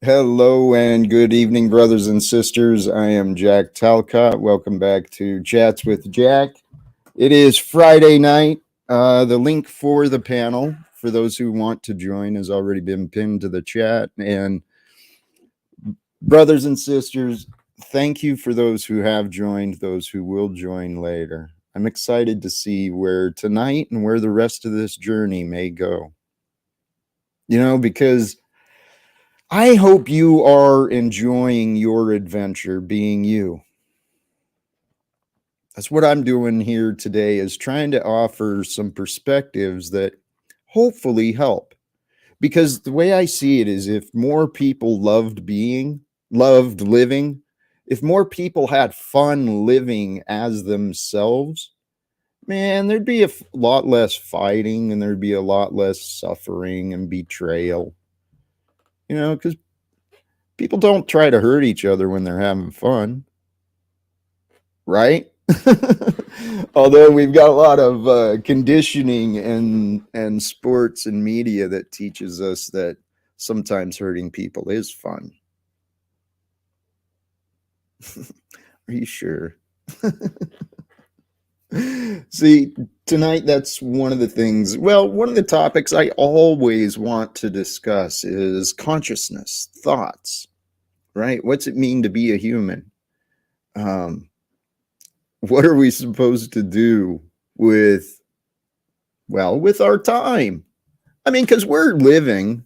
Hello and good evening, brothers and sisters. I am Jack Talcott. Welcome back to Chats with Jack. It is Friday night. The link for the panel, for those who want to join, has already been pinned to the chat. And brothers and sisters, thank you for those who have joined, those who will join later. I'm excited to see where tonight and where the rest of this journey may go. Because I hope you are enjoying your adventure being you. That's what I'm doing here today, is trying to offer some perspectives that hopefully help. Because the way I see it is, if more people loved living, if more people had fun living as themselves, man, there'd be a lot less fighting and there'd be a lot less suffering and betrayal. Because people don't try to hurt each other when they're having fun, right? Although we've got a lot of conditioning and sports and media that teaches us that sometimes hurting people is fun. Are you sure? See, tonight, that's one of the things. Well, one of the topics I always want to discuss is consciousness, thoughts, right? What's it mean to be a human? What are we supposed to do with our time? I mean, because we're living,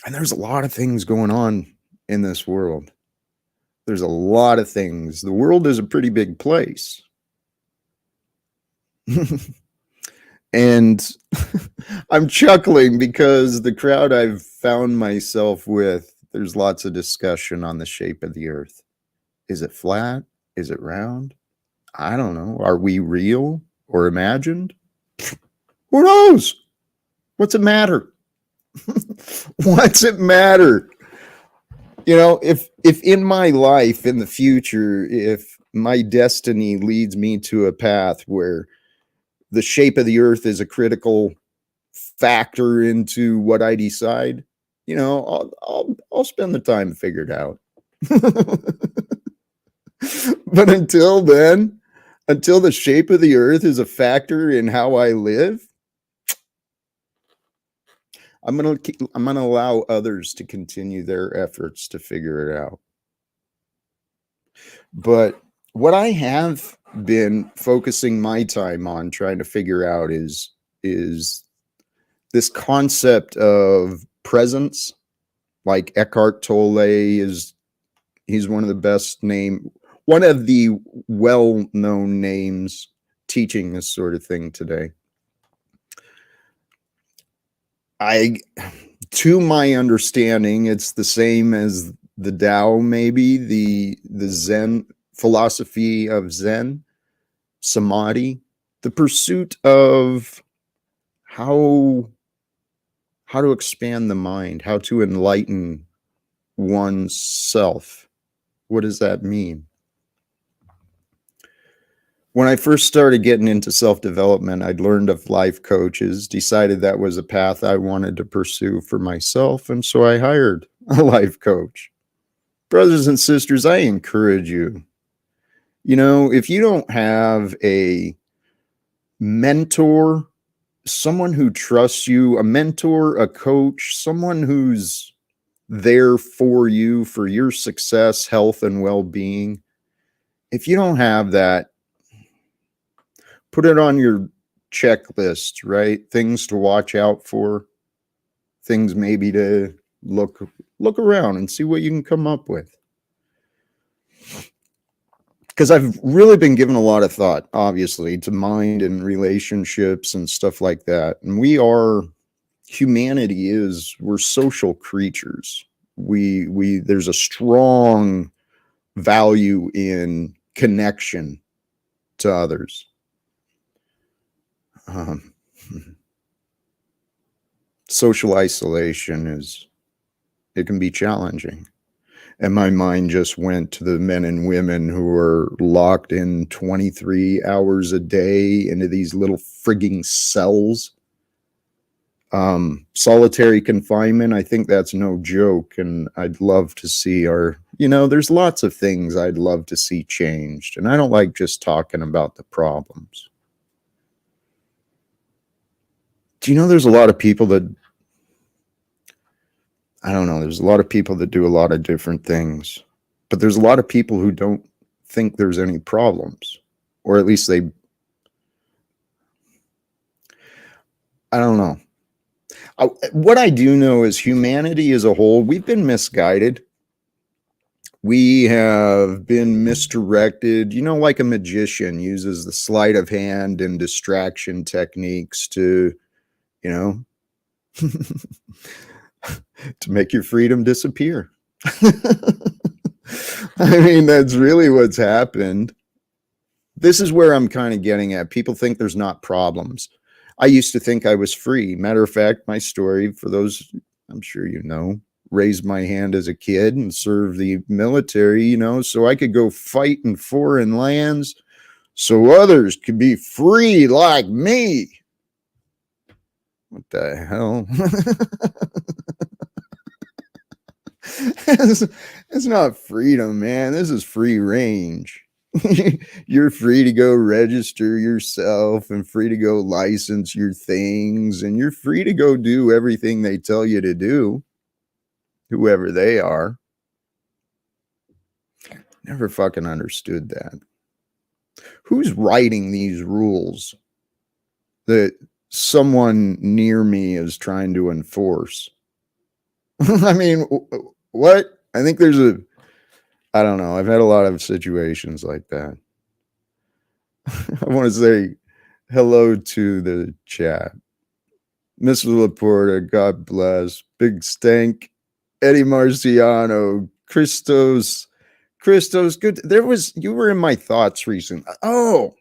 and there's a lot of things going on in this world. There's a lot of things. The world is a pretty big place. And I'm chuckling because the crowd I've found myself with, there's lots of discussion on the shape of the earth. Is it flat? Is it round? I don't know. Are we real or imagined? Who knows? What's it matter? What's it matter? If in my life in the future, if my destiny leads me to a path where the shape of the earth is a critical factor into what I decide, I'll spend the time to figure it out. But until then, until the shape of the earth is a factor in how I live, I'm gonna allow others to continue their efforts to figure it out. But what I have been focusing my time on trying to figure out is this concept of presence. Like Eckhart Tolle he's one of the well-known names teaching this sort of thing today. To my understanding, it's the same as the Tao, maybe the Zen philosophy of Zen, samadhi, the pursuit of how to expand the mind, how to enlighten oneself. What does that mean? When I first started getting into self-development, I'd learned of life coaches, decided that was a path I wanted to pursue for myself, and so I hired a life coach. Brothers and sisters, I encourage you, if you don't have a mentor, someone who trusts you, a mentor, a coach, someone who's there for you, for your success, health, and well-being, if you don't have that, put it on your checklist, right? Things to watch out for, things maybe to look around and see what you can come up with. Because I've really been given a lot of thought, obviously, to mind and relationships and stuff like that. And we're social creatures. There's a strong value in connection to others. Social isolation it can be challenging. And my mind just went to the men and women who are locked in 23 hours a day into these little frigging cells. Solitary confinement, I think that's no joke. And I'd love to see there's lots of things I'd love to see changed. And I don't like just talking about the problems. Do you know there's a lot of people that, I don't know, there's a lot of people that do a lot of different things, but there's a lot of people who don't think there's any problems, or at least I don't know. What I do know is humanity as a whole, we've been misguided. We have been misdirected, like a magician uses the sleight of hand and distraction techniques to, to make your freedom disappear. I mean, that's really what's happened. This is where I'm kind of getting at. People think there's not problems. I used to think I was free. Matter of fact, my story, for those I'm sure you know, raised my hand as a kid and served the military, so I could go fight in foreign lands so others could be free like me. What the hell? It's not freedom, man. This is free range. You're free to go register yourself and free to go license your things, and you're free to go do everything they tell you to do, whoever they are. Never fucking understood that. Who's writing these rules that someone near me is trying to enforce? I mean, what? I think I don't know. I've had a lot of situations like that. I want to say hello to the chat. Mr. Laporta, God bless. Big Stank, Eddie Marciano, Christos, good. You were in my thoughts recently. Oh,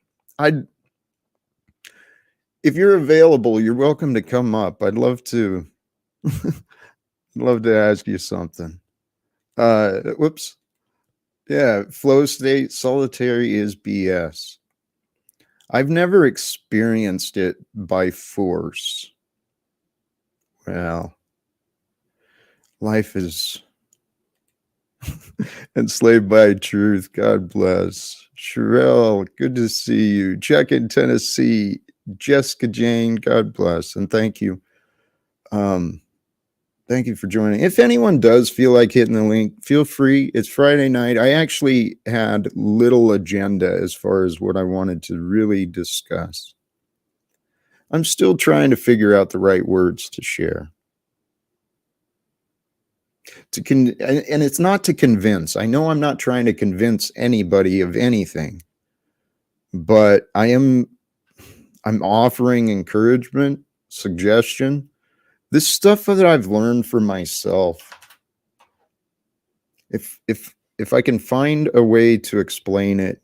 if you're available, you're welcome to come up. I'd love to, ask you something. Whoops. Yeah, flow state, solitary is BS. I've never experienced it by force. Well, life is enslaved by truth. God bless. Sherelle, good to see you. Check in Tennessee. Jessica Jane, God bless. And thank you. Thank you for joining. If anyone does feel like hitting the link, feel free. It's Friday night. I actually had little agenda as far as what I wanted to really discuss. I'm still trying to figure out the right words to share. And it's not to convince. I know I'm not trying to convince anybody of anything, but I'm offering encouragement, suggestion. This stuff that I've learned for myself, if I can find a way to explain it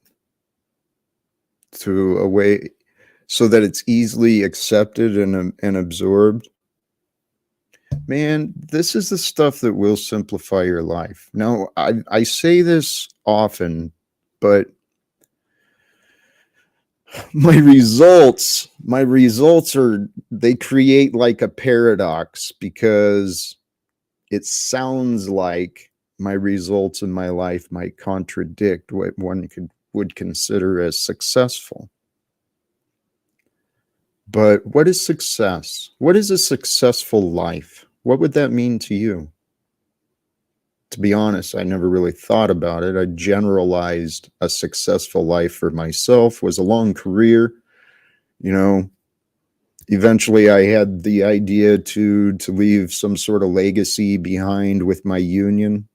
to a way so that it's easily accepted and absorbed, man, this is the stuff that will simplify your life. Now, I say this often, but my results they create like a paradox, because it sounds like my results in my life might contradict what one would consider as successful. But what is success? What is a successful life? What would that mean to you? To be honest, I never really thought about it. I generalized a successful life for myself was a long career. Eventually I had the idea to leave some sort of legacy behind with my union,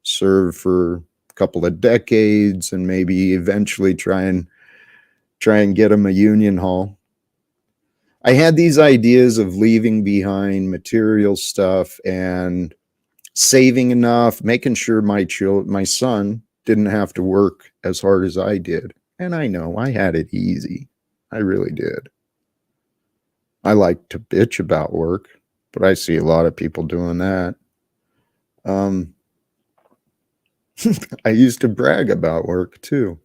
serve for a couple of decades and maybe eventually try and get them a union hall. I had these ideas of leaving behind material stuff and saving enough, making sure my son didn't have to work as hard as I did. And I know I had it easy. I really did. I like to bitch about work, but I see a lot of people doing that. I used to brag about work too.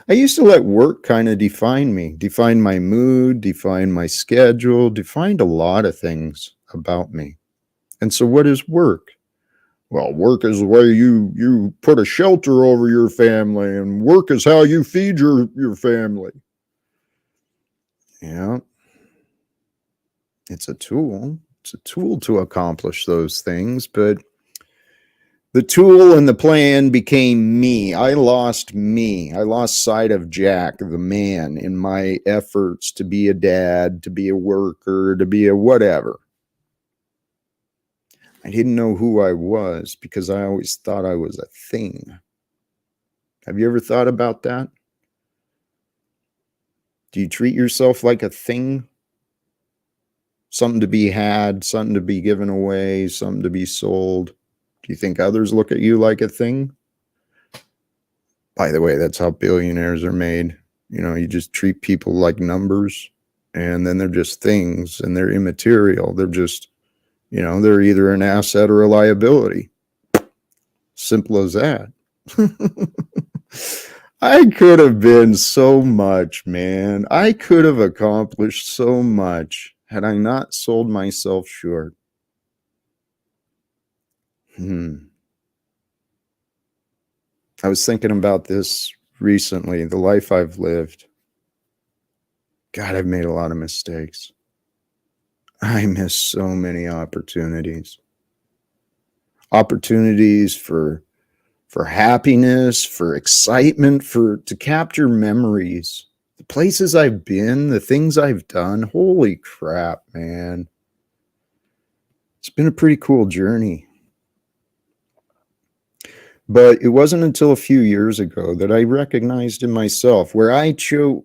I used to let work kind of define me, define my mood, define my schedule, defined a lot of things about me. And so what is work? Well, work is the way you put a shelter over your family, and work is how you feed your family. Yeah, it's a tool. It's a tool to accomplish those things, but the tool and the plan became me. I lost me. I lost sight of Jack, the man, in my efforts to be a dad, to be a worker, to be a whatever. I didn't know who I was because I always thought I was a thing. Have you ever thought about that? Do you treat yourself like a thing? Something to be had, something to be given away, something to be sold? Do you think others look at you like a thing? By the way, that's how billionaires are made. You know, you just treat people like numbers, and then they're just things, and they're immaterial. They're just, you know, they're either an asset or a liability. Simple as that. I could have been so much, man. I could have accomplished so much had I not sold myself short. I was thinking about this recently, the life I've lived. God, I've made a lot of mistakes. I miss so many opportunities. Opportunities for happiness, for excitement, for to capture memories. The places I've been, the things I've done. Holy crap, man. It's been a pretty cool journey. But it wasn't until a few years ago that I recognized in myself where I chose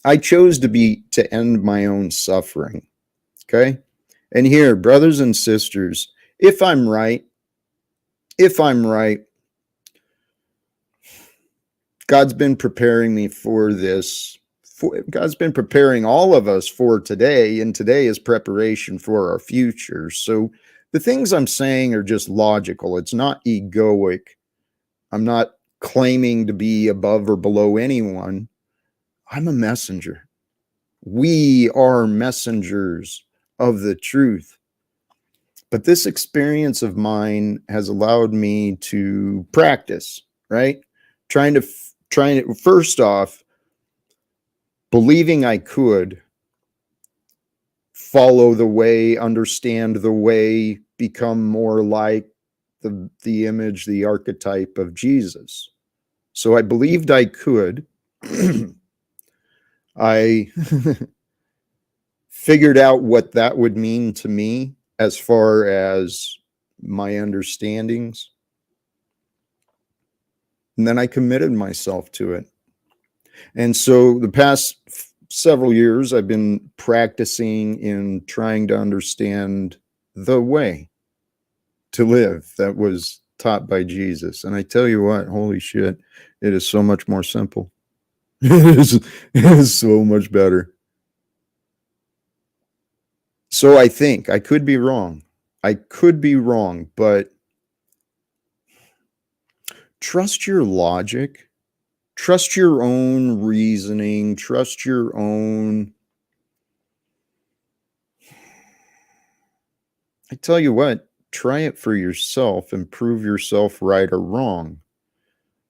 I chose to end my own suffering. Okay? And here, brothers and sisters, if I'm right, God's been preparing me for this. God's been preparing all of us for today, and today is preparation for our future. So the things I'm saying are just logical. It's not egoic. I'm not claiming to be above or below anyone. I'm a messenger. We are messengers of the truth. But this experience of mine has allowed me to practice, right? Trying to first off, believing I could follow the way, understand the way, become more like the image, the archetype of Jesus. So I believed I could. I figured out what that would mean to me as far as my understandings. And then I committed myself to it. And so the past several years, I've been practicing in trying to understand the way to live that was taught by Jesus. And I tell you what, holy shit, it is so much more simple. It is so much better. So I think I could be wrong. I could be wrong, but trust your logic, trust your own reasoning, trust your own. I tell you what, try it for yourself and prove yourself right or wrong.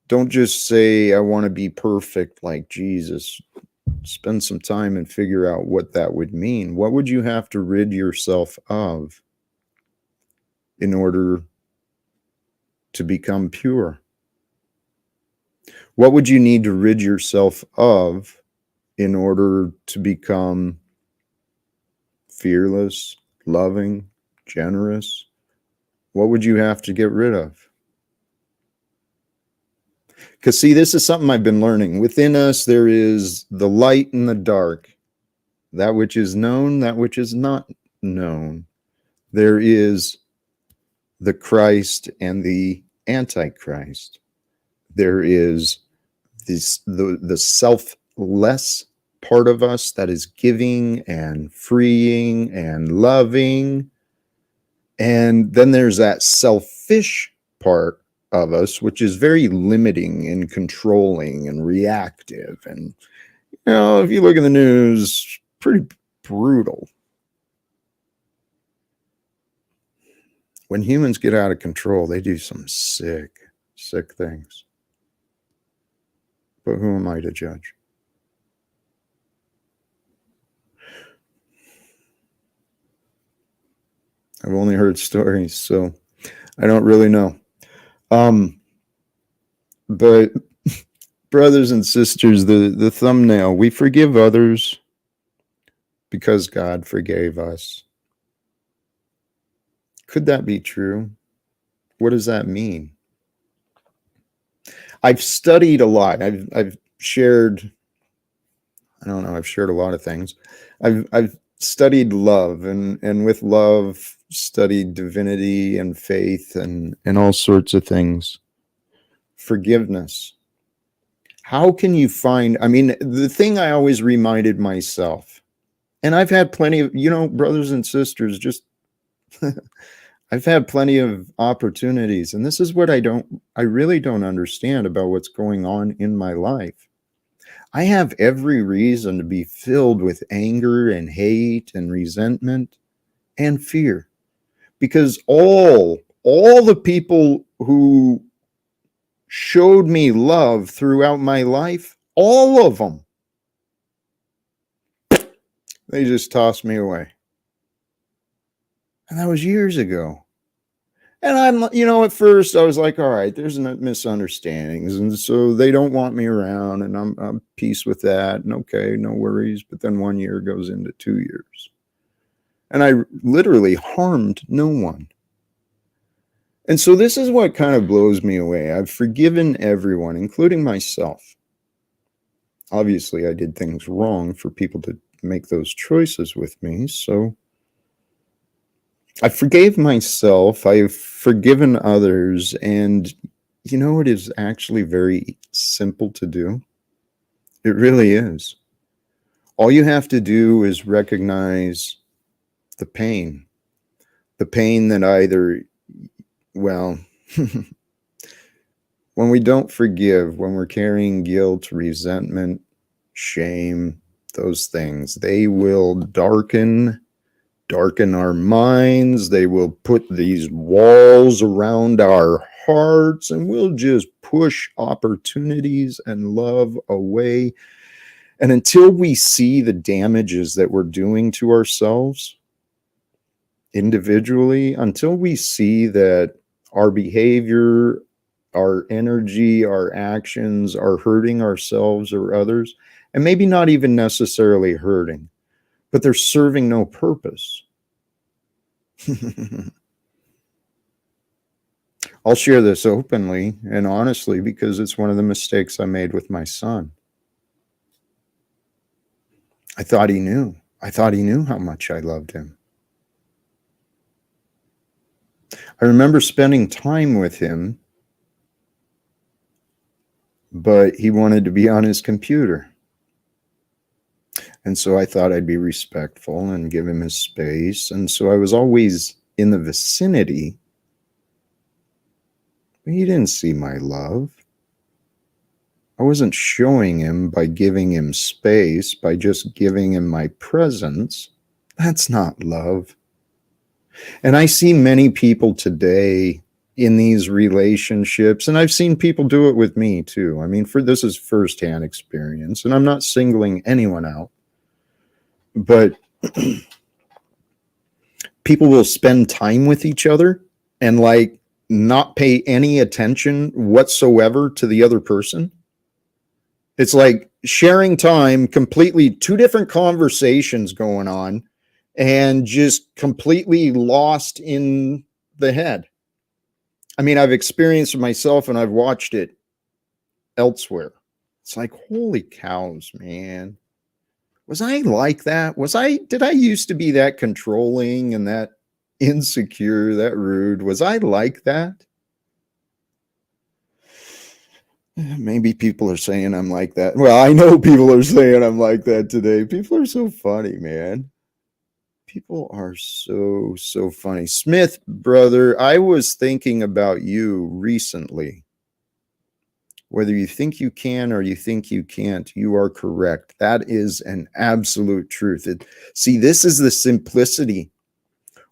Don't just say, I want to be perfect like Jesus. Spend some time and figure out what that would mean. What would you have to rid yourself of in order to become pure? What would you need to rid yourself of in order to become fearless, loving, generous? What would you have to get rid of? Because, see, this is something I've been learning. Within us, there is the light and the dark, that which is known, that which is not known. There is the Christ and the Antichrist. There is the selfless part of us that is giving and freeing and loving. And then there's that selfish part of us, which is very limiting and controlling and reactive. And, if you look at the news, pretty brutal. When humans get out of control, they do some sick, sick things. But who am I to judge? I've only heard stories, so I don't really know. But brothers and sisters, the thumbnail, we forgive others because God forgave us. Could that be true? What does that mean? I've studied a lot. I've shared, I don't know, I've shared a lot of things. I've studied love, and with love studied divinity and faith and all sorts of things. Forgiveness. How can you find, the thing I always reminded myself, and I've had plenty of, brothers and sisters, just I've had plenty of opportunities, and this is what I really don't understand about what's going on in my life. I have every reason to be filled with anger and hate and resentment and fear, because all the people who showed me love throughout my life, all of them, they just tossed me away. And that was years ago. And I'm, at first I was like, all right, there's misunderstandings. And so they don't want me around, and I'm peace with that. And okay, no worries. But then 1 year goes into 2 years. And I literally harmed no one. And so this is what kind of blows me away. I've forgiven everyone, including myself. Obviously, I did things wrong for people to make those choices with me. So I forgave myself. I've forgiven others. And it is actually very simple to do. It really is. All you have to do is recognize the pain that either, well, when we don't forgive, when we're carrying guilt, resentment, shame, those things, they will darken our minds. They will put these walls around our hearts, and we'll just push opportunities and love away. And until we see the damages that we're doing to ourselves individually, until we see that our behavior, our energy, our actions are hurting ourselves or others, and maybe not even necessarily hurting, but they're serving no purpose. I'll share this openly and honestly because it's one of the mistakes I made with my son. I thought he knew. I thought he knew how much I loved him. I remember spending time with him, but he wanted to be on his computer. And so I thought I'd be respectful and give him his space. And so I was always in the vicinity. But he didn't see my love. I wasn't showing him by giving him space, by just giving him my presence. That's not love. And I see many people today in these relationships, and I've seen people do it with me too. This is firsthand experience, and I'm not singling anyone out. But people will spend time with each other and not pay any attention whatsoever to the other person. It's like sharing time, completely two different conversations going on, and just completely lost in the head. I've experienced it myself, and I've watched it elsewhere. It's like, holy cows, man. Was I like that? Did I used to be that controlling and that insecure, that rude? Was I like that? Maybe people are saying I'm like that. Well, I know people are saying I'm like that today. People are so funny, man. People are so funny. Smith, brother, I was thinking about you recently. Whether you think you can or you think you can't, you are correct. That is an absolute truth. See, this is the simplicity.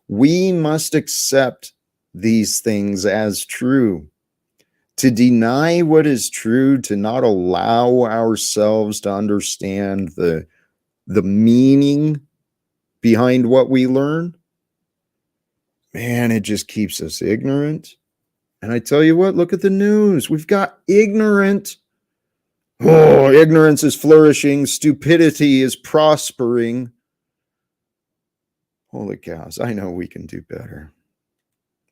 We must accept these things as true. To deny what is true, to not allow ourselves to understand the meaning behind what we learn, man, it just keeps us ignorant. And I tell you what, look at the news. We've got ignorant. Oh, ignorance is flourishing. Stupidity is prospering. Holy cows, I know we can do better.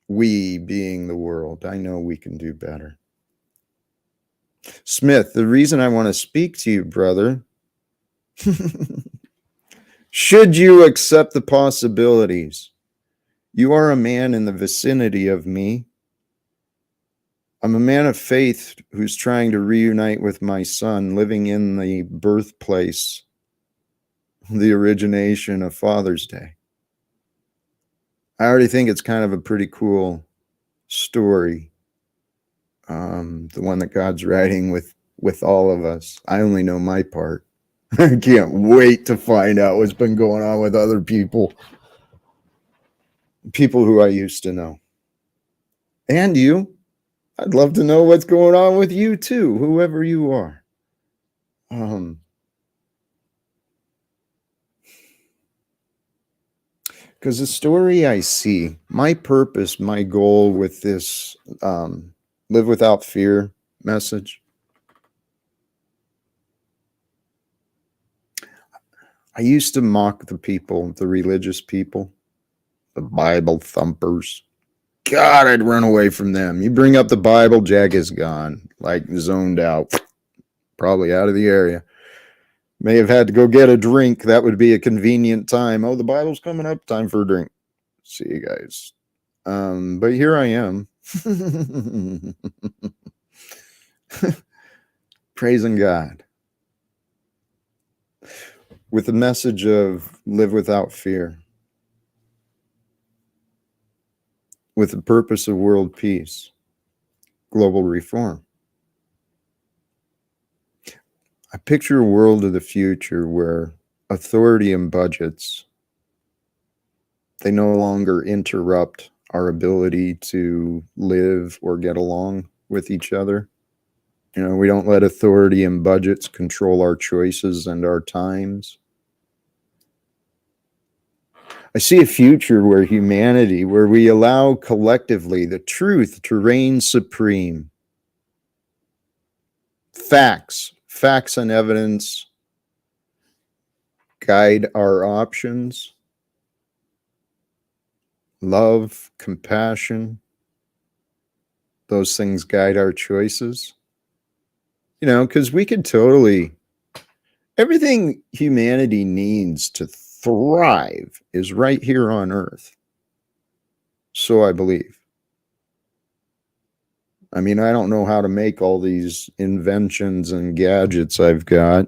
We being the world, I know we can do better. Smith, the reason I want to speak to you, brother, should you accept the possibilities, you are a man in the vicinity of me. I'm a man of faith who's trying to reunite with my son, living in the birthplace, the origination of Father's Day. I already think it's kind of a pretty cool story, the one that God's writing with all of us. I only know my part. I can't wait to find out what's been going on with other people who I used to know. And you. I'd love to know what's going on with you too, whoever you are. Because the story I see, my purpose, my goal with this live without fear message, I used to mock the people, the religious people, the Bible thumpers. God, I'd run away from them. You bring up the Bible, Jack is gone, like zoned out, probably out of the area. May have had to go get a drink. That would be a convenient time. Oh, the Bible's coming up. Time for a drink. See you guys. But here I am. Praising God. With the message of live without fear. With the purpose of world peace. Global reform. I picture a world of the future where authority and budgets, they no longer interrupt our ability to live or get along with each other. You know, we don't let authority and budgets control our choices and our times. I see a future where humanity, where we allow collectively the truth to reign supreme. Facts and evidence guide our options. Love, compassion, those things guide our choices. You know, because we could totally, everything humanity needs to thrive is right here on Earth. So I believe. I mean, I don't know how to make all these inventions and gadgets I've got.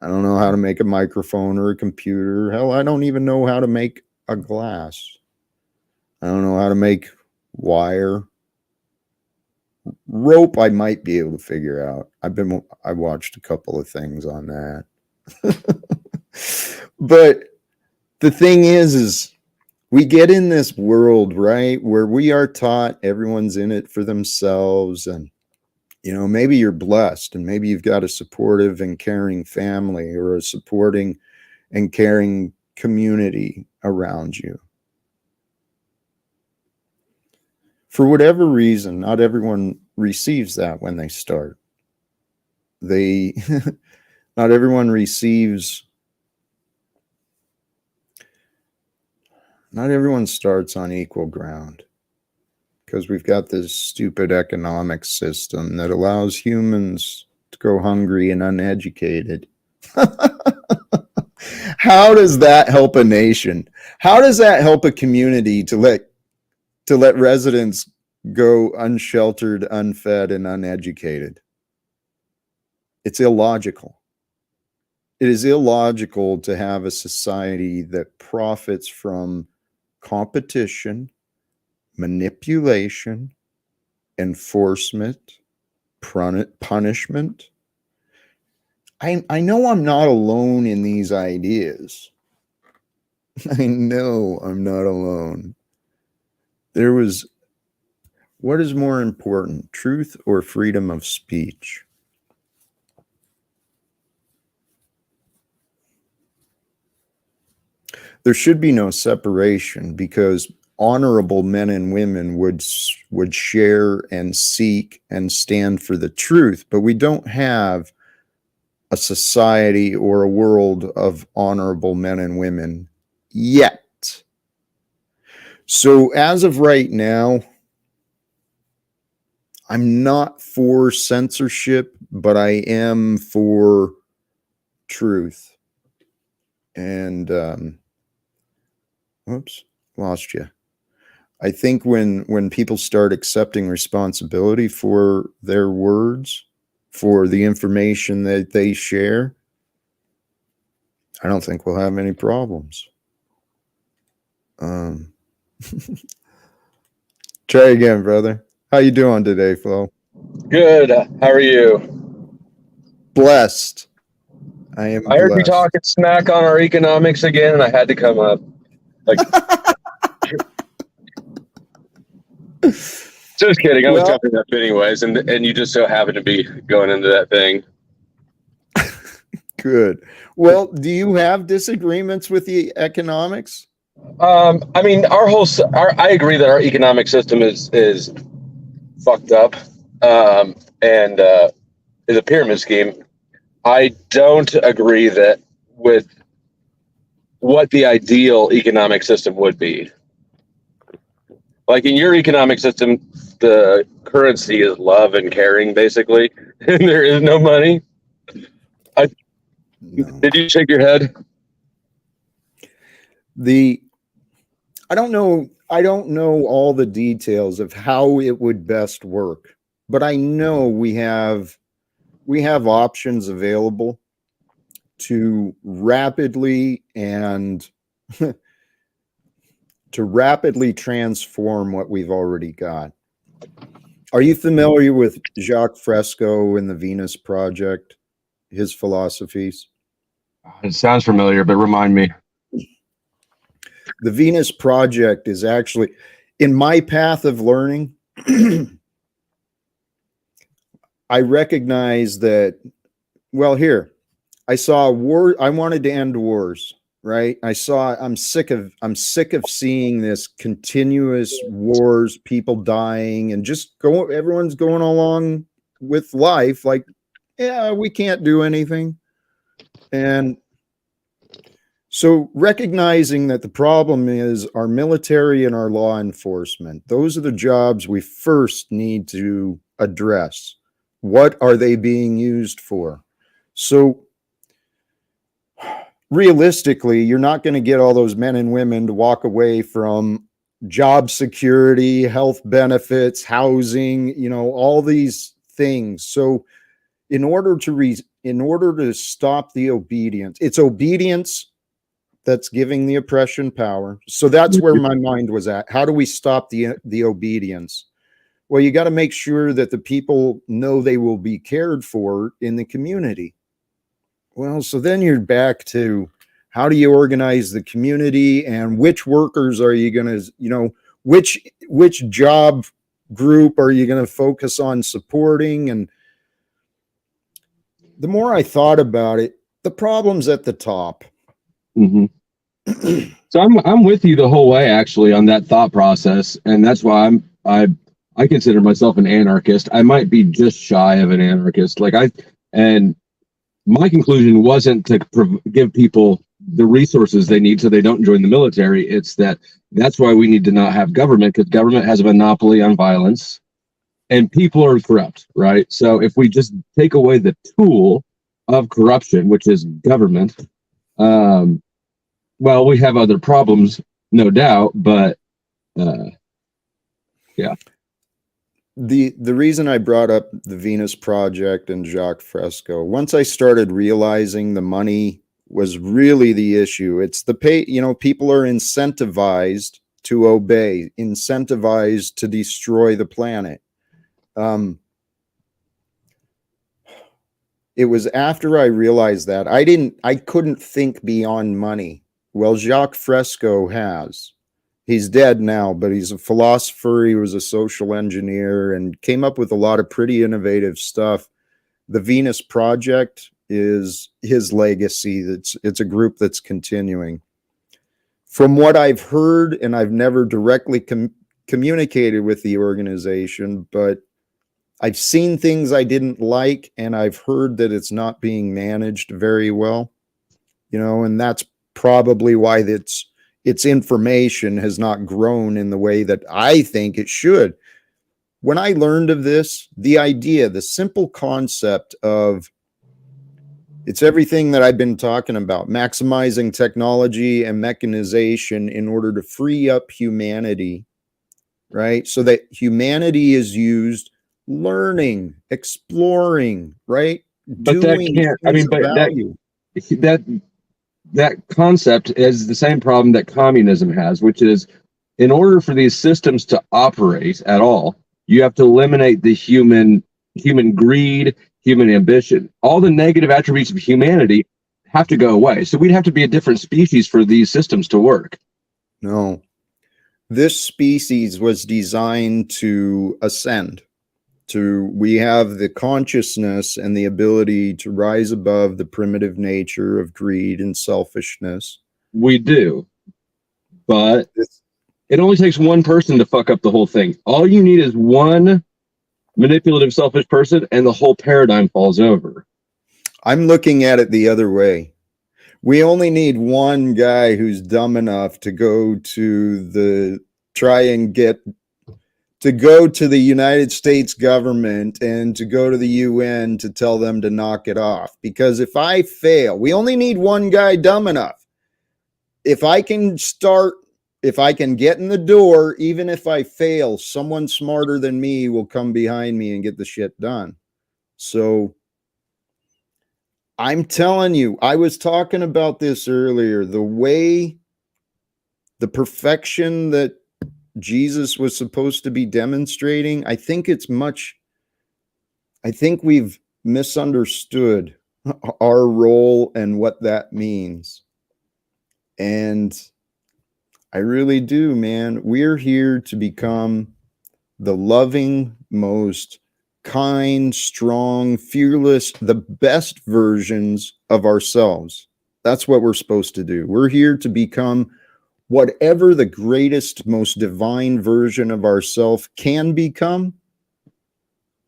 I don't know how to make a microphone or a computer. Hell, I don't even know how to make a glass. I don't know how to make wire. Rope, I might be able to figure out. I watched a couple of things on that. But the thing is we get in this world, right, where we are taught everyone's in it for themselves. And, you know, maybe you're blessed and maybe you've got a supportive and caring family or a supporting and caring community around you. For whatever reason, not everyone receives that when they start. Not everyone starts on equal ground, because we've got this stupid economic system that allows humans to go hungry and uneducated. How does that help a nation? How does that help a community to let residents go unsheltered, unfed, and uneducated? It's illogical. It is illogical to have a society that profits from competition, manipulation, enforcement, punishment. I know I'm not alone in these ideas. I know I'm not alone. What is more important, truth or freedom of speech? There should be no separation because honorable men and women would share and seek and stand for the truth, but we don't have a society or a world of honorable men and women yet. So as of right now, I'm not for censorship, but I am for truth. And whoops, lost you. I think when people start accepting responsibility for their words, for the information that they share, I don't think we'll have any problems. Try again, brother. How you doing today, Flo? Good. How are you? Blessed. I am I heard you blessed. talking smack on our economics again, and I had to come up. Like, just kidding. I was jumping up anyways, and you just so happen to be going into that thing. Good. Well, do you have disagreements with the economics? I mean, I agree that our economic system is fucked up, and is a pyramid scheme. I don't agree that with what the ideal economic system would be. Like in your economic system, the currency is love and caring, basically, and there is no money. No. Did you shake your head? I don't know all the details of how it would best work, but I know we have options available to rapidly transform what we've already got. Are you familiar with Jacques Fresco and the Venus Project, his philosophies? It sounds familiar, but remind me. The Venus Project is actually, in my path of learning, I recognize that, well, here, I saw a war. I wanted to end wars, right? I'm sick of seeing this continuous wars, people dying, and everyone's going along with life like, yeah, we can't do anything. And so recognizing that the problem is our military and our law enforcement, those are the jobs we first need to address. What are they being used for? So realistically, you're not going to get all those men and women to walk away from job security, health benefits, housing, all these things. So in order to stop the obedience, it's obedience that's giving the oppression power. So that's where my mind was at. How do we stop the obedience? Well, you got to make sure that the people know they will be cared for in the community. Well, so then you're back to how do you organize the community and which workers are you going to, which job group are you going to focus on supporting? And the more I thought about it, the problem's at the top. Mm-hmm. So I'm with you the whole way, actually, on that thought process, and that's why I consider myself an anarchist. I might be just shy of an anarchist. And my conclusion wasn't to give people the resources they need so they don't join the military. It's that's why we need to not have government, because government has a monopoly on violence and people are corrupt, right? So if we just take away the tool of corruption, which is government, well, we have other problems, no doubt, but yeah. the reason I brought up the Venus Project and Jacques Fresco, once I started realizing the money was really the issue. It's the pay, people are incentivized to obey, incentivized to destroy the planet. It was after I realized that I couldn't think beyond money. Well, Jacques Fresco has. He's dead now, but he's a philosopher. He was a social engineer and came up with a lot of pretty innovative stuff. The Venus Project is his legacy. It's a group that's continuing. From what I've heard, and I've never directly communicated with the organization, but I've seen things I didn't like, and I've heard that it's not being managed very well, and that's probably why its information has not grown in the way that I think it should. When I learned of this, the simple concept of it's everything that I've been talking about, maximizing technology and mechanization in order to free up humanity, right? So that humanity is used learning, exploring, right? But that can't, I mean, but that concept is the same problem that communism has, which is in order for these systems to operate at all, you have to eliminate the human greed, human ambition. All the negative attributes of humanity have to go away. So we'd have to be a different species for these systems to work. No. This species was designed to ascend. We have the consciousness and the ability to rise above the primitive nature of greed and selfishness. We do, but it only takes one person to fuck up the whole thing. All you need is one manipulative, selfish person, and the whole paradigm falls over. I'm looking at it the other way. We only need one guy who's dumb enough to go to the United States government and to go to the UN to tell them to knock it off. Because if I fail, we only need one guy dumb enough. If I can get in the door, even if I fail, someone smarter than me will come behind me and get the shit done. So I'm telling you, I was talking about this earlier, the perfection that Jesus was supposed to be demonstrating, I think we've misunderstood our role and what that means. And I really do, man. We're here to become the loving, most kind, strong, fearless, the best versions of ourselves. That's what we're supposed to do. We're here to become whatever the greatest, most divine version of ourselves can become.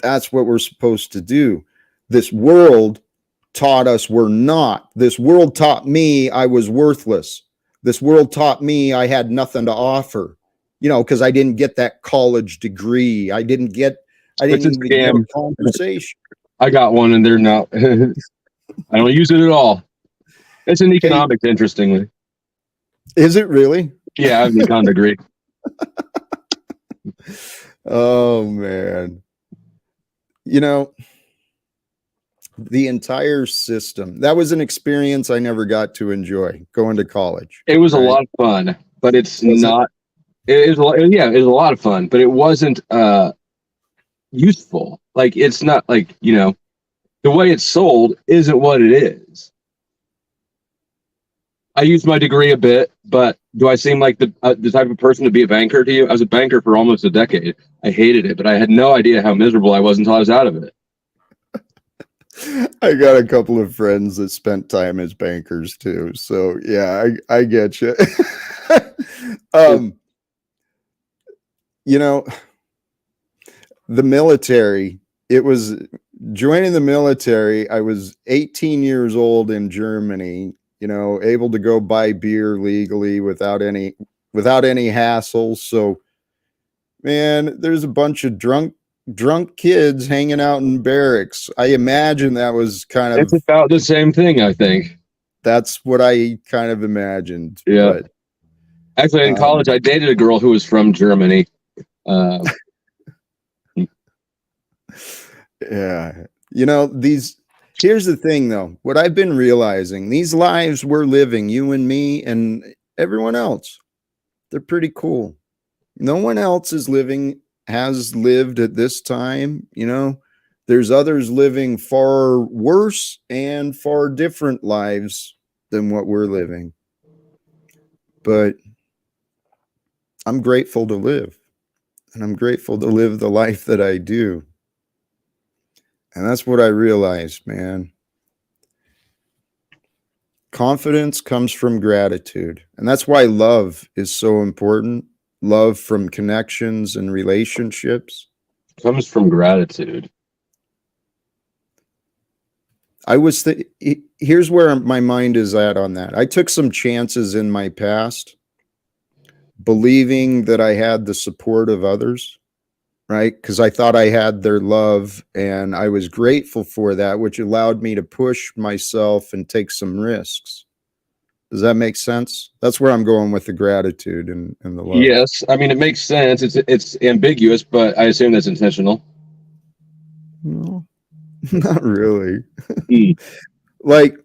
That's what we're supposed to do. This world taught us we're not. This world taught me I was worthless. This world taught me I had nothing to offer, because I didn't get that college degree. I didn't get a conversation. I got one and they're not. I don't use it at all. It's in economics, interestingly. Is it really? Yeah, I have an econ degree. Oh, man. The entire system, that was an experience I never got to enjoy, going to college. It was a lot of fun, but it was a lot of fun, but it wasn't useful. Like, it's not like, the way it's sold isn't what it is. I used my degree a bit, but do I seem like the type of person to be a banker to you? I was a banker for almost a decade. I hated it, but I had no idea how miserable I was until I was out of it. I got a couple of friends that spent time as bankers too. So yeah, I get you. The military, joining the military. I was 18 years old in Germany, able to go buy beer legally without any hassle. So, man, there's a bunch of drunk kids hanging out in barracks. I imagine that was it's about the same thing. I think that's what I kind of imagined. Yeah. But, actually, in college, I dated a girl who was from Germany. Yeah. Here's the thing though. What I've been realizing, these lives we're living, you and me and everyone else, they're pretty cool. No one else has lived at this time, There's others living far worse and far different lives than what we're living. But I'm grateful to live, and I'm grateful to live the life that I do. And that's what I realized, man. Confidence comes from gratitude. And that's why love is so important. Love from connections and relationships. Comes from gratitude. Here's where my mind is at on that. I took some chances in my past, believing that I had the support of others, right? Because I thought I had their love, and I was grateful for that, which allowed me to push myself and take some risks. Does that make sense? That's where I'm going with the gratitude and the love. Yes, I mean it makes sense. It's ambiguous, but I assume that's intentional. No, not really. Mm. Like,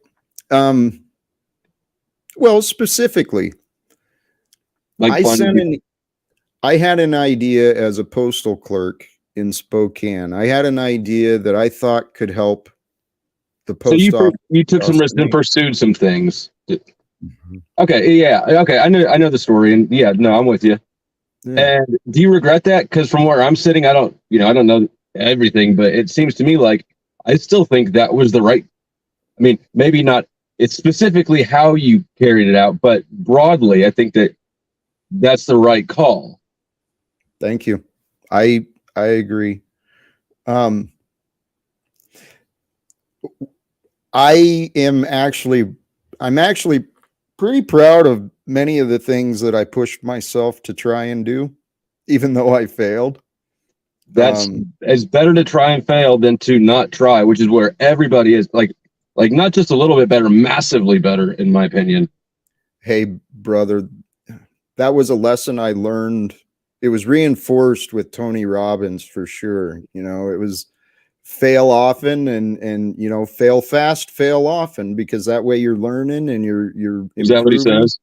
well, specifically, Like I had an idea as a postal clerk in Spokane. I had an idea that I thought could help the post office. You took some risks and pursued some things. Okay, yeah, okay. I know the story, and yeah, no, I'm with you. Yeah. And do you regret that? Because from where I'm sitting, I don't know everything, but it seems to me like I still think that was the right. I mean, maybe not. It's specifically how you carried it out, but broadly, I think that's the right call. Thank you. I agree. I'm actually pretty proud of many of the things that I pushed myself to try and do, even though I failed. It's better to try and fail than to not try, which is where everybody is like not just a little bit better, massively better, in my opinion. Hey, brother, that was a lesson I learned. It was reinforced with Tony Robbins for sure. It was fail often and fail fast, fail often, because that way you're learning and you're Is that what he says?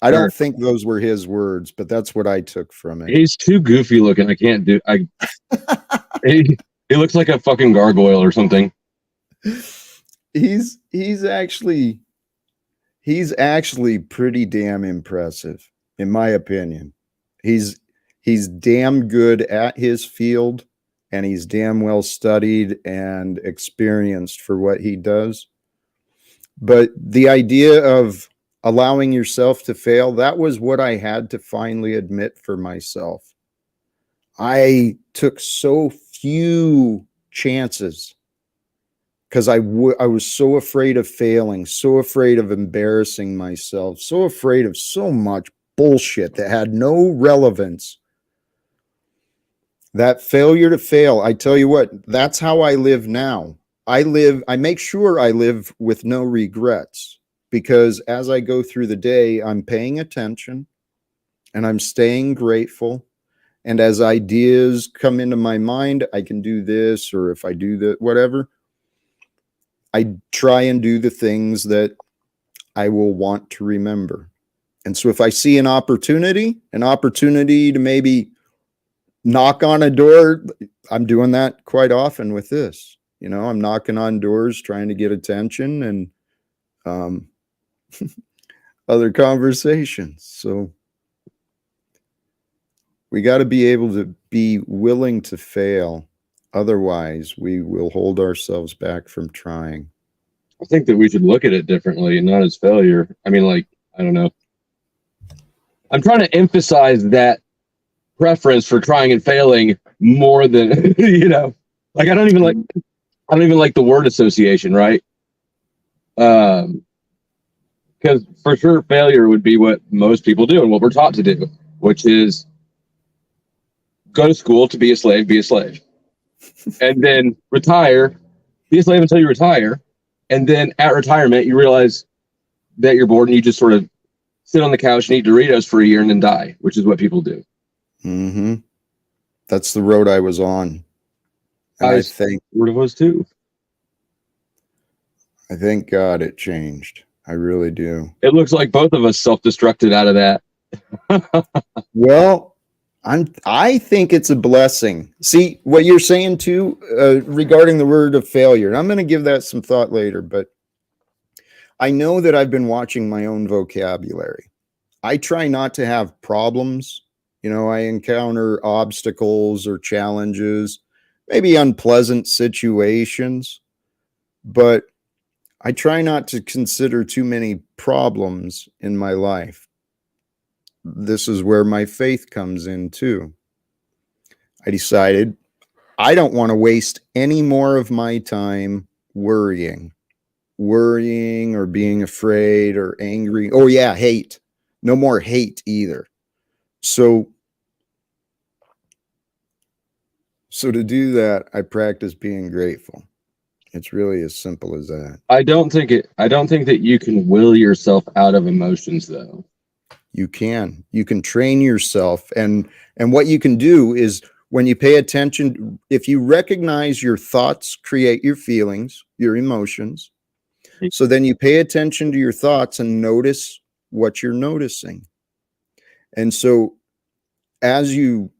I don't think those were his words, but that's what I took from it. He's too goofy looking. I can't do he looks like a fucking gargoyle or something. He's actually pretty damn impressive, in my opinion. He's damn good at his field, and he's damn well studied and experienced for what he does. But the idea of allowing yourself to fail, that was what I had to finally admit for myself. I took so few chances because I was so afraid of failing, so afraid of embarrassing myself, so afraid of so much bullshit that had no relevance. That failure to fail, I tell you what, that's how I live now. I make sure I live with no regrets, because as I go through the day, I'm paying attention and I'm staying grateful. And as ideas come into my mind, I can do this, or if I do that, whatever, I try and do the things that I will want to remember. And so if I see an opportunity to maybe knock on a door, I'm doing that quite often with this. I'm knocking on doors, trying to get attention and other conversations. So we got to be able to be willing to fail. Otherwise, we will hold ourselves back from trying. I think that we should look at it differently and not as failure. I mean, I don't know. I'm trying to emphasize that preference for trying and failing more than, I don't even like the word association, right? Because for sure failure would be what most people do and what we're taught to do, which is go to school to be a slave, and then retire, be a slave until you retire. And then at retirement, you realize that you're bored and you just sort of sit on the couch and eat Doritos for a year and then die, which is what people do. Mm-hmm. That's the road I was on. And I sort of was too. I thank God it changed. I really do. It looks like both of us self-destructed out of that. Well, I think it's a blessing. See what you're saying too regarding the word of failure. And I'm going to give that some thought later, but I know that I've been watching my own vocabulary. I try not to have problems. You know, I encounter obstacles or challenges, maybe unpleasant situations, but I try not to consider too many problems in my life. This is where my faith comes in too. I decided I don't want to waste any more of my time worrying or being afraid or angry. Oh, yeah, hate. No more hate either. So to do that, I practice being grateful. It's really as simple as that. I don't think that you can will yourself out of emotions though. You can train yourself, and what you can do is when you pay attention, if you recognize your thoughts create your feelings, your emotions, so then you pay attention to your thoughts and notice what you're noticing. And so as you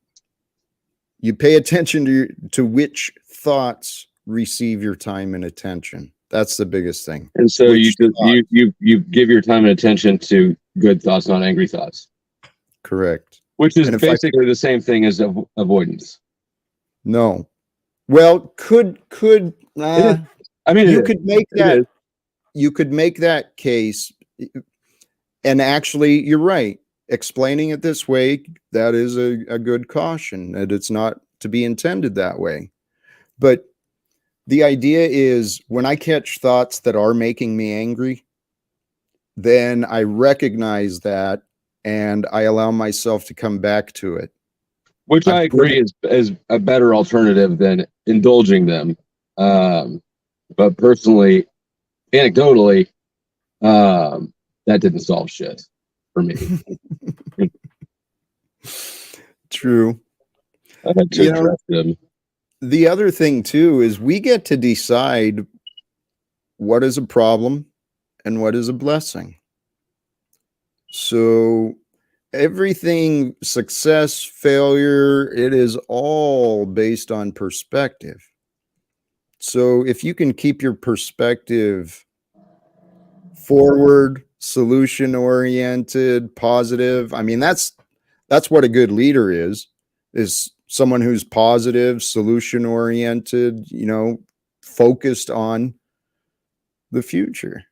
pay attention to which thoughts receive your time and attention. That's the biggest thing. And so you give your time and attention to good thoughts, not angry thoughts. Correct. Which is basically the same thing as avoidance. No. Well, I mean, you could make that. You could make that case, and actually, you're right. Explaining it this way, that is a good caution, that it's not to be intended that way. But the idea is when I catch thoughts that are making me angry, then I recognize that and I allow myself to come back to it. Which I agree is a better alternative than indulging them. But personally, anecdotally, that didn't solve shit for me. True. I had to address them. The other thing too is we get to decide what is a problem and what is a blessing. So everything, success, failure, it is all based on perspective. So if you can keep your perspective forward, solution oriented, positive, I mean that's what a good leader is someone who's positive, solution oriented, you know, focused on the future.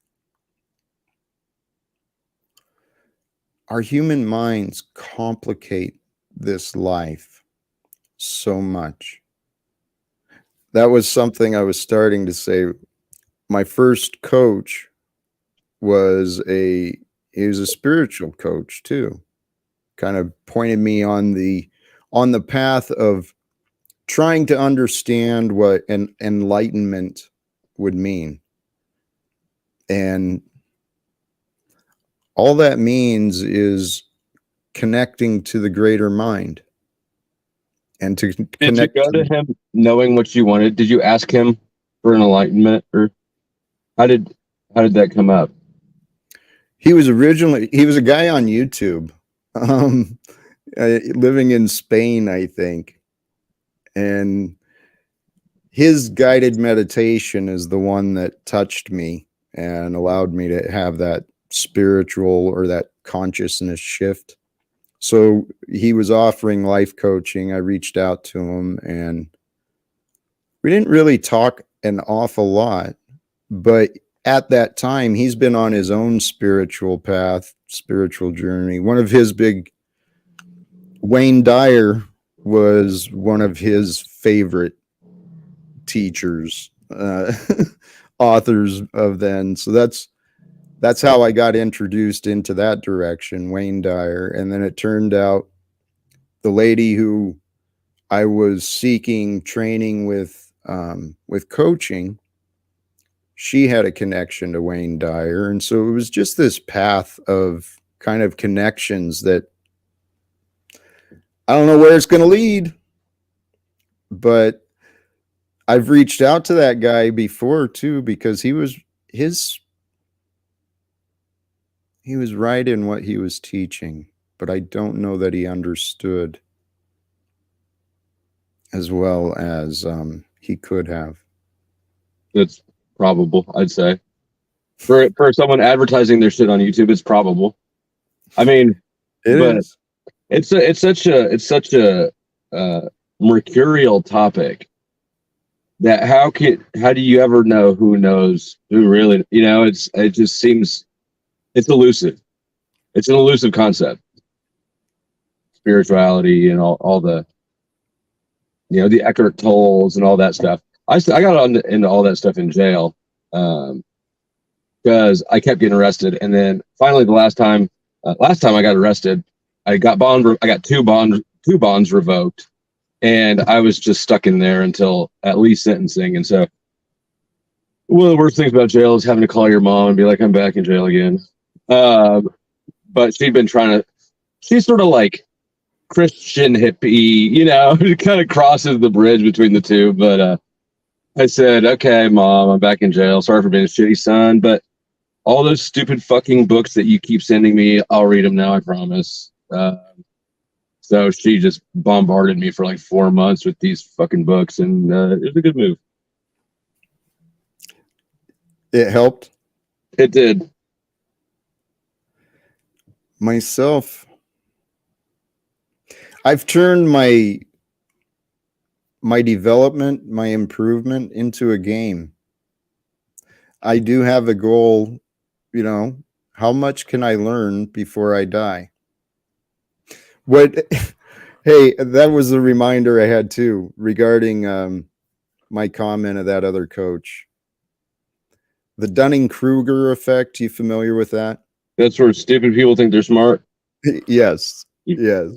Our human minds complicate this life so much. That was something I was starting to say. My first coach was he was a spiritual coach too. Kind of pointed me on the path of trying to understand what an enlightenment would mean. And all that means is connecting to the greater mind. And to Did you go to him knowing what you wanted? Did you ask him for an enlightenment, or how did that come up? He was a guy on YouTube, living in Spain, I think. And his guided meditation is the one that touched me and allowed me to have that spiritual or that consciousness shift. So he was offering life coaching. I reached out to him and we didn't really talk an awful lot, but at that time he's been on his own spiritual path, spiritual journey. One of his Wayne Dyer was one of his favorite teachers, authors of then. So that's how I got introduced into that direction, Wayne Dyer. And then it turned out the lady who I was seeking training with coaching, she had a connection to Wayne Dyer. And so it was just this path of kind of connections that I don't know where it's going to lead, but I've reached out to that guy before too, because he was right in what he was teaching, but I don't know that he understood as well as he could have. It's probable, I'd say. For someone advertising their shit on YouTube, it's probable. I mean, It but is. it's such a mercurial topic that how do you ever know who knows who really, it just seems it's elusive. It's an elusive concept. Spirituality and all the the Eckhart Tolles and all that stuff. I got into all that stuff in jail because I kept getting arrested, and then finally the last time I got arrested, I got two bonds revoked, and I was just stuck in there until at least sentencing. And so one of the worst things about jail is having to call your mom and be like, I'm back in jail again. But she's sort of like Christian hippie, it kind of crosses the bridge between the two. But I said, okay, Mom, I'm back in jail. Sorry for being a shitty son, but all those stupid fucking books that you keep sending me, I'll read them now, I promise. So she just bombarded me for like 4 months with these fucking books, and it was a good move. It helped. It did. Myself, I've turned my development, my improvement into a game. I do have a goal, how much can I learn before I die? Hey, that was the reminder I had too regarding my comment of that other coach. The Dunning-Kruger effect, you familiar with that? That's where stupid people think they're smart. Yes. Yes.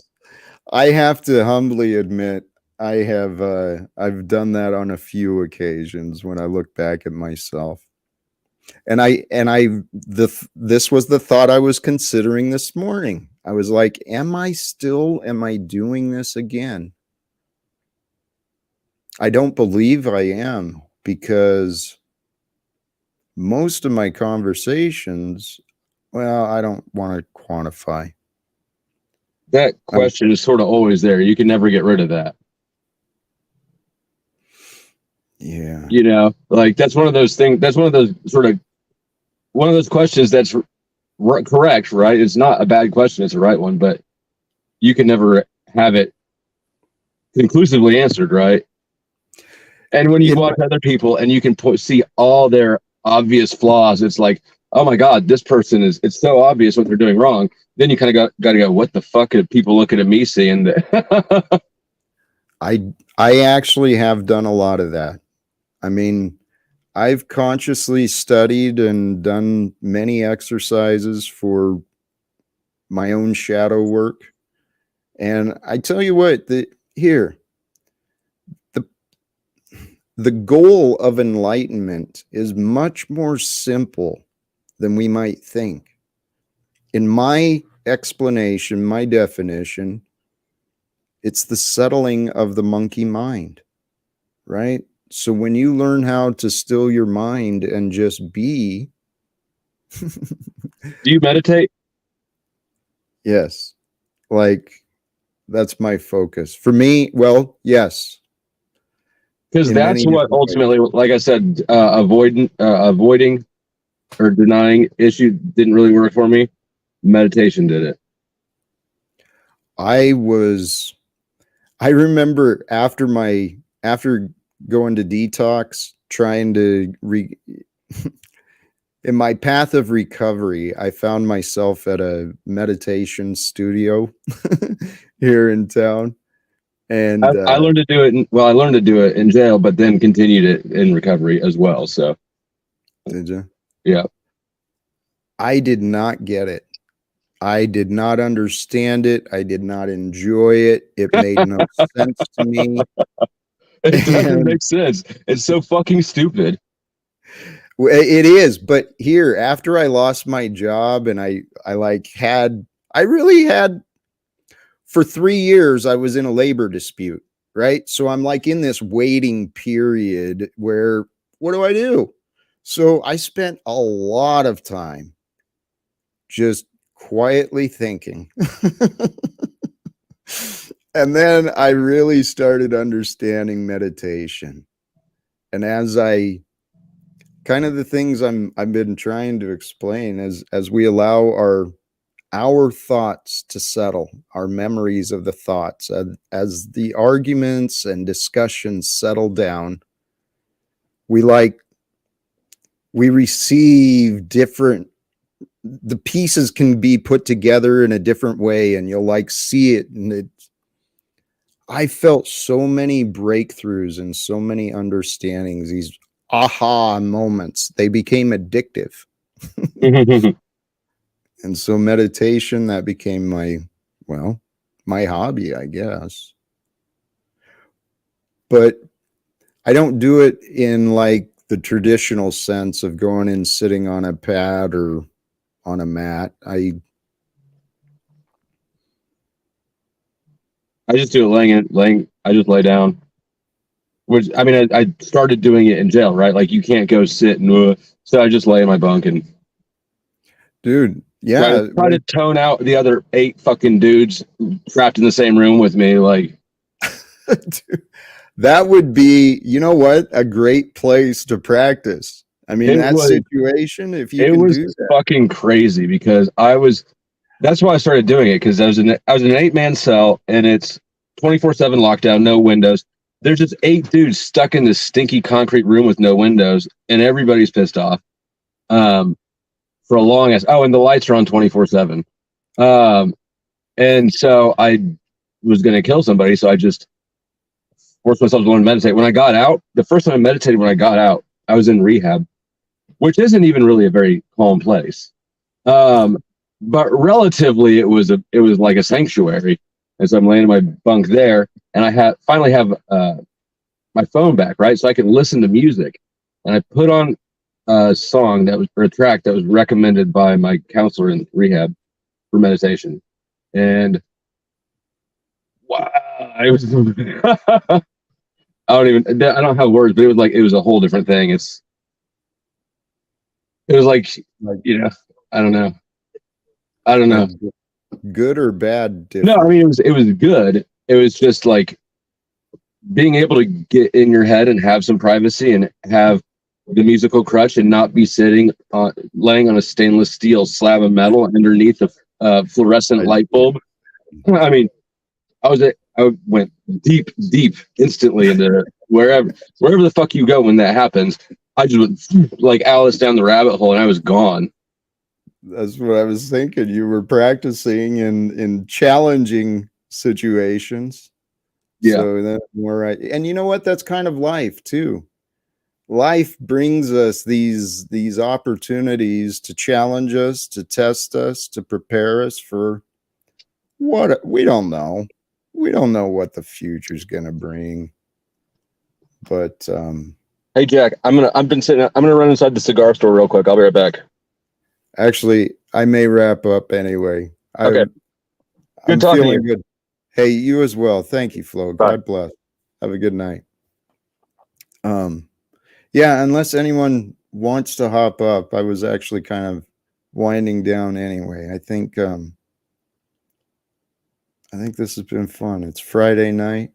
I have to humbly admit I've done that on a few occasions when I look back at myself. And this was the thought I was considering this morning. I was like, am I doing this again? I don't believe I am, because most of my conversations, well, I don't want to quantify. That question is sort of always there. You can never get rid of that. Yeah. Like that's one of those things. That's one of those questions that's correct, right? It's not a bad question. It's the right one, but you can never have it conclusively answered, right? And when you watch other people and you can see all their obvious flaws, it's like, oh my God, this person it's so obvious what they're doing wrong. Then you kind of got to go, what the fuck are people looking at me seeing that? I actually have done a lot of that. I mean, I've consciously studied and done many exercises for my own shadow work. And I tell you what, the goal of enlightenment is much more simple than we might think. In my explanation, my definition, it's the settling of the monkey mind, right? So when you learn how to still your mind and just be. Do you meditate? Yes. Like, that's my focus. For me, well, yes. Because that's what ultimately, like I said, avoiding or denying issue didn't really work for me. Meditation did it. I remember after going to detox, trying to in my path of recovery, I found myself at a meditation studio here in town. And I learned to do it. I learned to do it in jail, but then continued it in recovery as well. So, did you? Yeah. I did not get it. I did not understand it. I did not enjoy it. It made no sense to me. It doesn't make sense. It's so fucking stupid. It is. But here, after I lost my job and I really had, for 3 years, I was in a labor dispute, right? So I'm like in this waiting period where what do I do? So I spent a lot of time just quietly thinking. And then I really started understanding meditation. And as I kind of the things I've been trying to explain as we allow our thoughts to settle, our memories of the thoughts, as the arguments and discussions settle down, we like we receive different the pieces can be put together in a different way and you'll like see it and I felt so many breakthroughs and so many understandings, these aha moments. They became addictive. And so meditation, that became well, my hobby, I guess. But I don't do it in like the traditional sense of going and sitting on a pad or on a mat. I just do it laying. I just lay down. Which I mean, I started doing it in jail, right? Like you can't go sit and so I just lay in my bunk and dude, try yeah. try to tone out the other 8 fucking dudes trapped in the same room with me. Like Dude, that would be, you know what, a great place to practice. I mean, it that was situation, if you it can was do that. fucking crazy because that's why I started doing it because I was in an 8-man cell and it's 24/7 lockdown, no windows. There's just 8 dudes stuck in this stinky concrete room with no windows, and everybody's pissed off. For a long ass. Oh, and the lights are on 24/7. And so I was gonna kill somebody, so I just forced myself to learn to meditate. When I got out, the first time I meditated when I got out, I was in rehab, which isn't even really a very calm place. Um, but relatively, it was like a sanctuary. And so I'm laying in my bunk there, and I finally have my phone back, right, so I can listen to music. And I put on a song that was or a track that was recommended by my counselor in rehab for meditation, and wow, it was. I don't have words, but it was a whole different thing. It was like, Like, you know, I don't know. I don't know. like good or bad No, I different. mean it was good. It was just like being able to get in your head and have some privacy and have the musical crutch and not be sitting laying on a stainless steel slab of metal underneath a fluorescent I, light bulb. I mean, I went deep instantly into wherever the fuck you go when that happens. I just went like Alice down the rabbit hole and I was gone. that's what I was thinking. You were practicing in challenging situations. Yeah. So that's more right. And you know what? That's kind of life too. Life brings us these opportunities to challenge us, to test us, to prepare us for what we don't know. We don't know what the future's going to bring. But Hey Jack, I'm gonna run inside the cigar store real quick. I'll be right back. actually, I may wrap up anyway. Okay. Good I'm talking to you. feeling good. Hey, you as well. Thank you, Flo. Bye. God bless. Have a good night. Um, yeah, unless anyone wants to hop up, I was actually kind of winding down anyway. I think this has been fun. It's Friday night.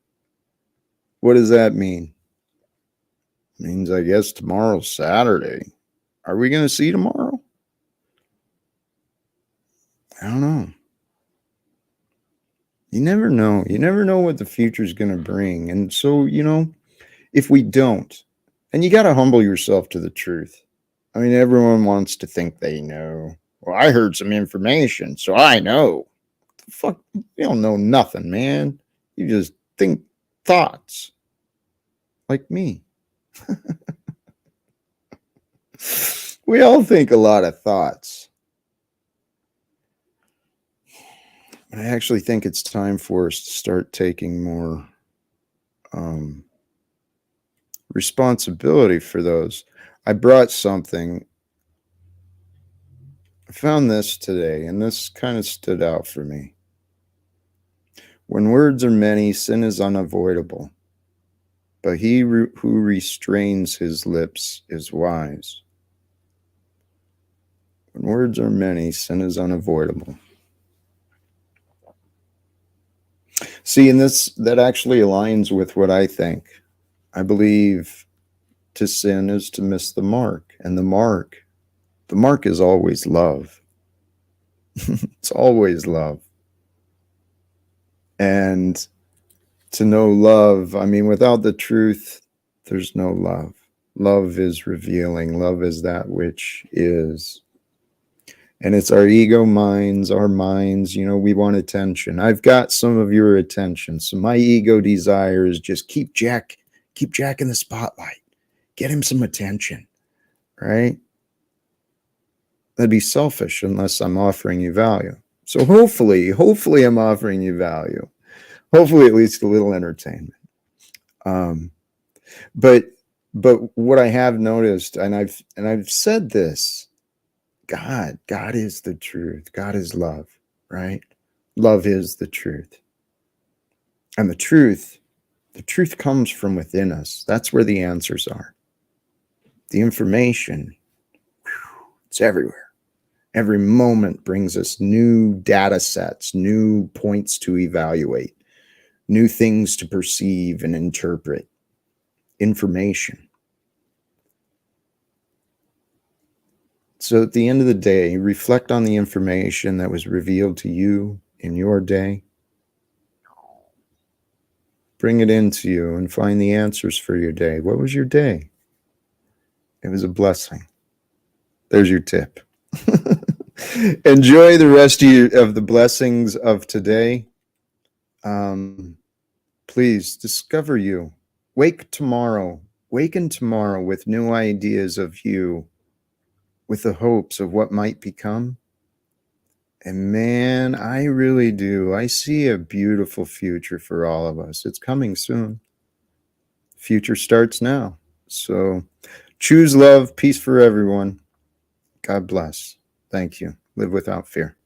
What does that mean? It means I guess tomorrow's Saturday. Are we going to see tomorrow? I don't know. You never know. You never know what the future's going to bring. And so, if we don't, and you got to humble yourself to the truth. I mean, everyone wants to think they know. Well, I heard some information, so I know. The fuck, you don't know nothing, man. You just think thoughts like me. We all think a lot of thoughts. I actually think it's time for us to start taking more um, responsibility for those. I brought something. I found this today, and this kind of stood out for me. When words are many, sin is unavoidable. But he who restrains his lips is wise. When words are many, sin is unavoidable. See, and that actually aligns with what I think. I believe to sin is to miss the mark, and the mark is always love. It's always love. And to know love, I mean, without the truth, there's no love. Love is revealing. Love is that which is. And it's our ego minds, our minds, we want attention. I've got some of your attention. So my ego desire is just keep Jack in the spotlight. Get him some attention, right? That'd be selfish unless I'm offering you value. So hopefully I'm offering you value. Hopefully at least a little entertainment. But what I have noticed, and I've said this, God is the truth. God is love, right? Love is the truth. And the truth comes from within us. That's where the answers are. The information, it's everywhere. Every moment brings us new data sets, new points to evaluate, new things to perceive and interpret. Information. So at the end of the day, reflect on the information that was revealed to you in your day. Bring it into you and find the answers for your day. What was your day? It was a blessing. There's your tip. Enjoy the rest of the blessings of today. Please discover you. Waken tomorrow with new ideas of you, with the hopes of what might become. And man, I really do. I see a beautiful future for all of us. It's coming soon. Future starts now. So choose love, peace for everyone. God bless. Thank you. Live without fear.